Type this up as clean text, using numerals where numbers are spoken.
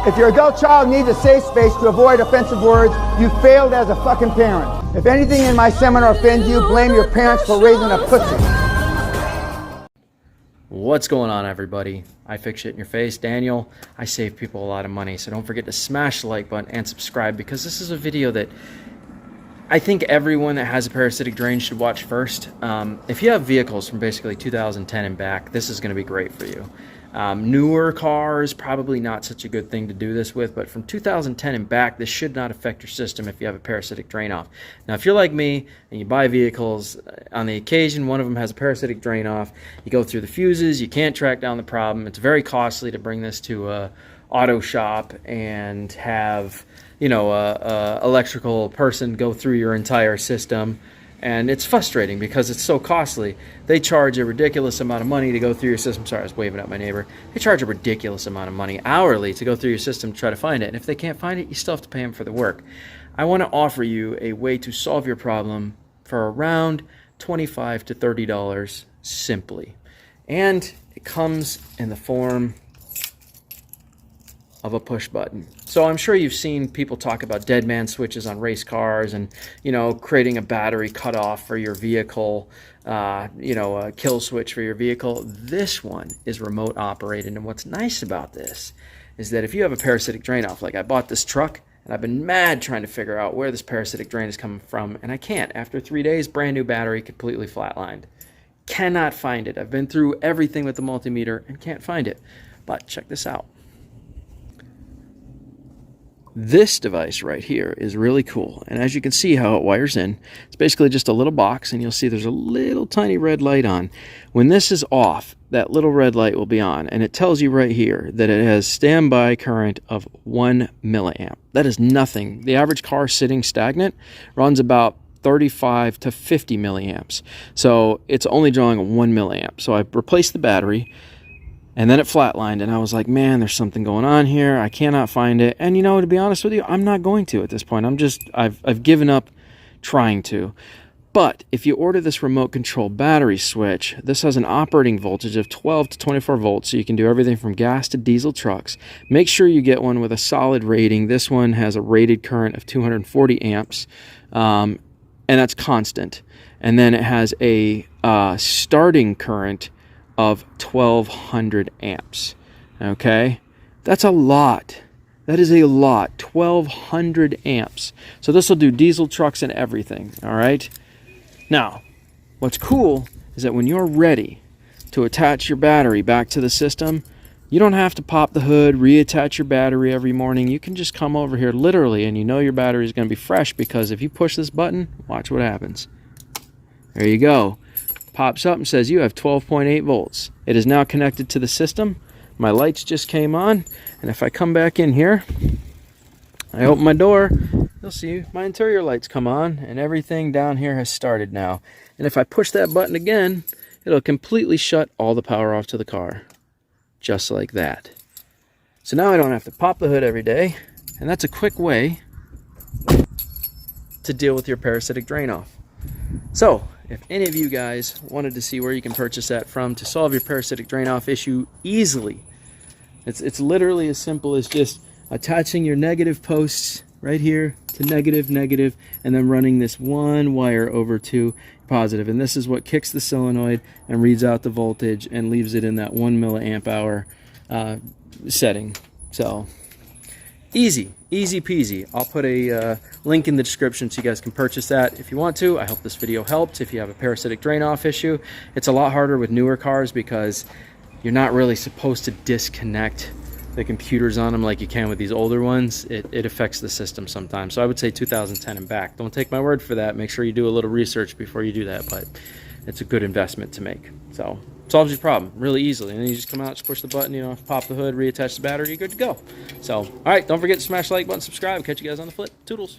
If your adult child needs a safe space to avoid offensive words, you failed as a fucking parent. If anything in my seminar offends you, blame your parents for raising a pussy. What's going on, everybody? I fix shit in your face, Daniel. I save people a lot of money, so don't forget to smash the like button and subscribe, because this is a video that I think everyone that has a parasitic drain should watch first. If you have vehicles from basically 2010 and back, this is going to be great for you. Newer cars, probably not such a good thing to do this with, but from 2010 and back, this should not affect your system if you have a parasitic drain off. Now, if you're like me and you buy vehicles, on the occasion one of them has a parasitic drain off, you go through the fuses, you can't track down the problem. It's very costly to bring this to a auto shop and have, you know, a electrical person go through your entire system. And it's frustrating because it's so costly. They charge a ridiculous amount of money to go through your system. Sorry, I was waving at my neighbor. They charge a ridiculous amount of money hourly to go through your system to try to find it. And if they can't find it, you still have to pay them for the work. I want to offer you a way to solve your problem for around $25 to $30 simply. And it comes in the form of a push button. So I'm sure you've seen people talk about dead man switches on race cars and, you know, creating a battery cutoff for your vehicle, you know, a kill switch for your vehicle. This one is remote operated, and what's nice about this is that if you have a parasitic drain off, like I bought this truck and I've been mad trying to figure out where this parasitic drain is coming from, and I can't. After 3 days, brand new battery, completely flatlined. Cannot find it. I've been through everything with the multimeter and can't find it. But check this out. This device right here is really cool, and as you can see how it wires in, it's basically just a little box, and you'll see there's a little tiny red light on. When this is off, that little red light will be on, and it tells you right here that it has standby current of 1 milliamp. That is nothing. The average car sitting stagnant runs about 35 to 50 milliamps, so it's only drawing 1 milliamp. So I replaced the battery, and then it flatlined, and I was like, man, there's something going on here. I cannot find it. And, you know, to be honest with you, I'm not going to at this point. I've given up trying to. But if you order this remote control battery switch, this has an operating voltage of 12 to 24 volts, so you can do everything from gas to diesel trucks. Make sure you get one with a solid rating. This one has a rated current of 240 amps, and that's constant. And then it has a starting current of 1200 amps. Okay, that's a lot. That is a lot. 1200 amps. So this will do diesel trucks and everything. All right, now what's cool is that when you're ready to attach your battery back to the system, you don't have to pop the hood, reattach your battery every morning. You can just come over here literally, and you know your battery is going to be fresh, because if you push this button, watch what happens. There you go. Pops up and says you have 12.8 volts. It is now connected to the system. My lights just came on, and if I come back in here, I open my door, you'll see my interior lights come on, and everything down here has started now. And if I push that button again, it'll completely shut all the power off to the car, just like that. So now I don't have to pop the hood every day, and that's a quick way to deal with your parasitic drain off. So if any of you guys wanted to see where you can purchase that from to solve your parasitic drain off issue easily, it's literally as simple as just attaching your negative posts right here to negative, and then running this one wire over to positive. And this is what kicks the solenoid and reads out the voltage and leaves it in that 1 milliamp hour setting. So easy peasy. I'll put a link in the description so you guys can purchase that if you want to. I hope this video helped. If you have a parasitic drain off issue, it's a lot harder with newer cars because you're not really supposed to disconnect the computers on them like you can with these older ones. It affects the system sometimes. So I would say 2010 and back. Don't take my word for that. Make sure you do a little research before you do that, but it's a good investment to make. So solves your problem really easily, and then you just come out, just push the button, you know, pop the hood, reattach the battery, you're good to go. So all right, don't forget to smash the like button, subscribe. Catch you guys on the flip. Toodles.